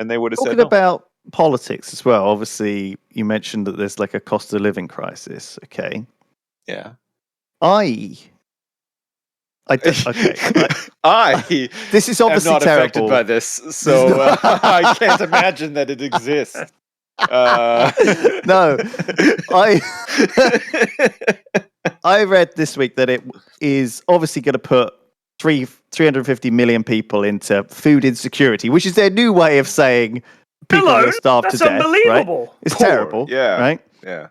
and they would have said Talking no. about politics as well. Obviously, you mentioned that there's like a cost of living crisis. Okay. Yeah. Okay. This is obviously am not terrible. affected by this, so I can't imagine that it exists. No, I read this week that it is obviously going to put 350 million people into food insecurity, which is their new way of saying people are starved to death. That's unbelievable. Right? It's Poor, terrible. yeah. Right? Yeah.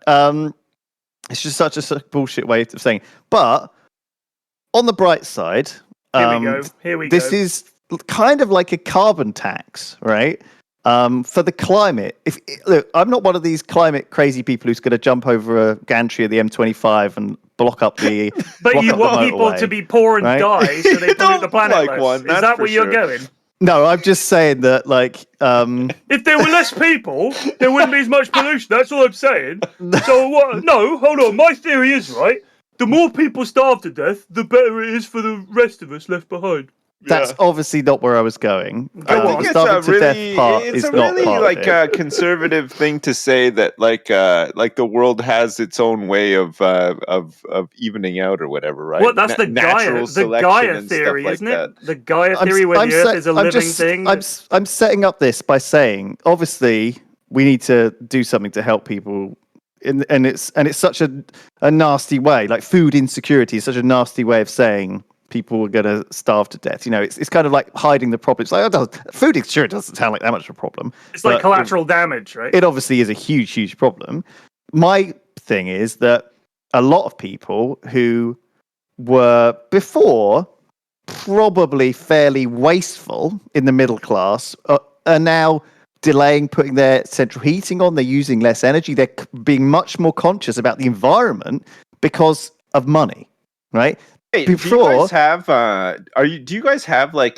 It's just such a bullshit way of saying. But on the bright side, Here we this go. is kind of like a carbon tax, right? For the climate. Look, I'm not one of these climate crazy people who's going to jump over a gantry of the M25 and block up the. But you want people to be poor and die, so they pollute the planet like less. one, Is that where you're going? No, I'm just saying that, like, if there were less people, there wouldn't be as much pollution. That's all I'm saying. So what? No, hold on. My theory is right. The more people starve to death, the better it is for the rest of us left behind. That's obviously not where I was going. I think it's a really conservative thing to say that like the world has its own way of evening out or whatever, right? Well, that's the Gaia theory, isn't it? The Gaia theory where the Earth is a living thing. I'm setting up this by saying, obviously, we need to do something to help people. And it's such a nasty way, like food insecurity is such a nasty way of saying people are going to starve to death. You know, it's kind of like hiding the problem. It's like, food insecurity doesn't sound like that much of a problem. It's like collateral damage, right? It obviously is a huge, huge problem. My thing is that a lot of people who were before probably fairly wasteful in the middle class are now delaying putting their central heating on. They're using less energy. They're being much more conscious about the environment because of money, right? Hey, do you guys have? Do you guys have like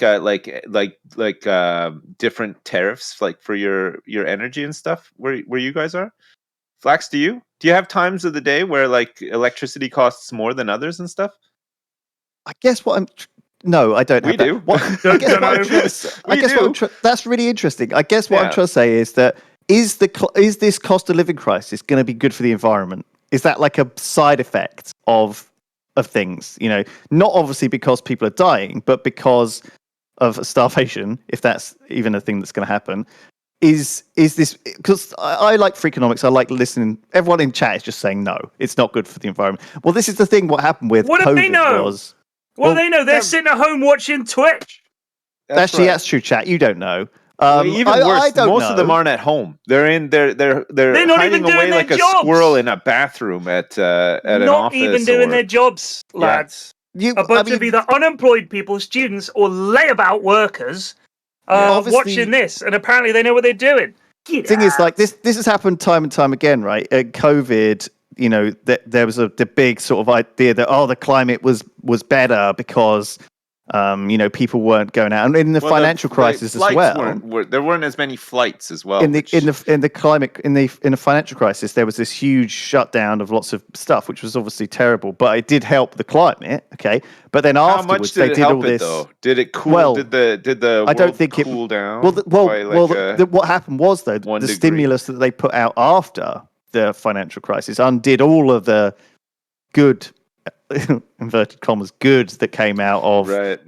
different tariffs like for your energy and stuff where you guys are? Flax, do you have times of the day where like electricity costs more than others and stuff? I guess what I'm. No, I don't. We do. That's really interesting. I guess what I'm trying to say is that is this cost of living crisis going to be good for the environment? Is that like a side effect of things? You know, not obviously because people are dying, but because of starvation, if that's even a thing that's going to happen. Is this because I like Freakonomics? I like listening. Everyone in chat is just saying no, it's not good for the environment. Well, this is the thing. What happened with what COVID do they know? What do they know? They're sitting at home watching Twitch. That's true, chat. You don't know. Even worse, most of them aren't at home. They're not hiding even doing away like their a jobs. Squirrel in a bathroom at an office. Not even doing their jobs, lads. A bunch of either unemployed people, students, or layabout workers watching this, and apparently they know what they're doing. The thing is, like this has happened time and time again, right? COVID, you know, there was the big sort of idea that the climate was better because you know, people weren't going out, and in the financial crisis as well. There weren't as many flights as well. In the financial crisis, there was this huge shutdown of lots of stuff, which was obviously terrible. But it did help the climate, okay. But then afterwards, they did all this. Though? Did it cool? Well, did the I don't think cool down? What happened was though the stimulus that they put out after the financial crisis undid all of the good. Inverted commas good that came out of the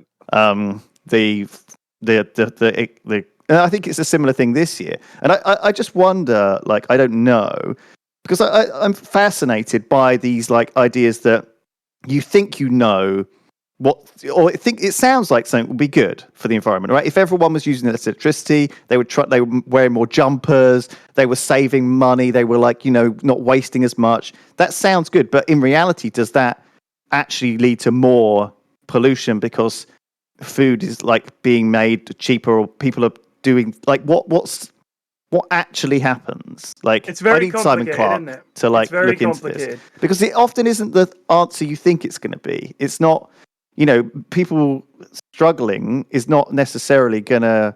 and I think it's a similar thing this year, and I just wonder, like, I don't know, because I'm fascinated by these like ideas that you think you know what, or think it sounds like something would be good for the environment, right? If everyone was using less electricity, they were wearing more jumpers, they were saving money, they were like, you know, not wasting as much. That sounds good, but in reality, does that actually lead to more pollution because food is like being made cheaper, or people are doing like what actually happens? Like, it's very I need Simon Clark to like look into this, because it often isn't the answer you think it's going to be. It's not, you know, people struggling is not necessarily going to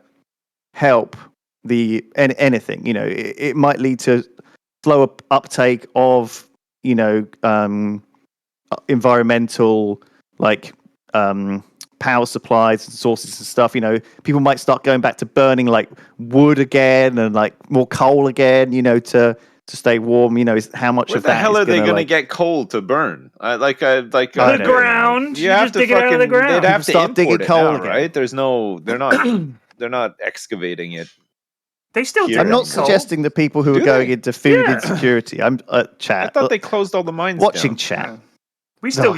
help anything. You know, it might lead to slower uptake of, you know, environmental like power supplies and sources and stuff, people might start going back to burning like wood again and like more coal again, to stay warm. Is how much Where of the that hell is are they going to get coal to burn? The ground. You have just to dig it out of the ground. They'd have to start digging import it coal now, again. right? They're not excavating it. They still do. I'm not suggesting the people who are going into food insecurity. I'm chat. I thought they closed all the mines. Watching down. chat. Yeah. We still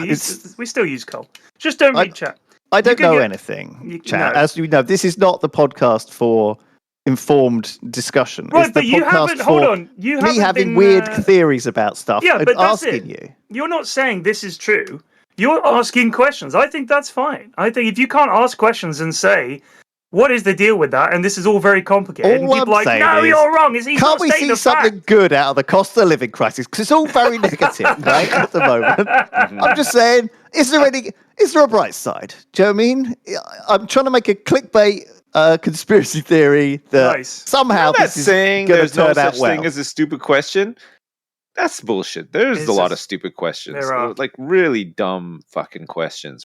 use coal. Just don't read chat. I don't know anything, chat. As you know, this is not the podcast for informed discussion. Right, it's the but you haven't. Hold on. You haven't me having been, weird theories about stuff. Yeah, and but that's asking it. you. You're not saying this is true. You're asking questions. I think that's fine. I think if you can't ask questions and say, what is the deal with that? And this is all very complicated. All and people I'm are like, no, you're wrong. Can't we see something good out of the cost of living crisis? Because it's all very negative, right, at the moment. I'm just saying, is there a bright side? Do you know what I mean? I'm trying to make a clickbait conspiracy theory that somehow this is going to turn out well. Thing as a stupid question. That's bullshit. There's a lot of stupid questions. There are. Like really dumb fucking questions.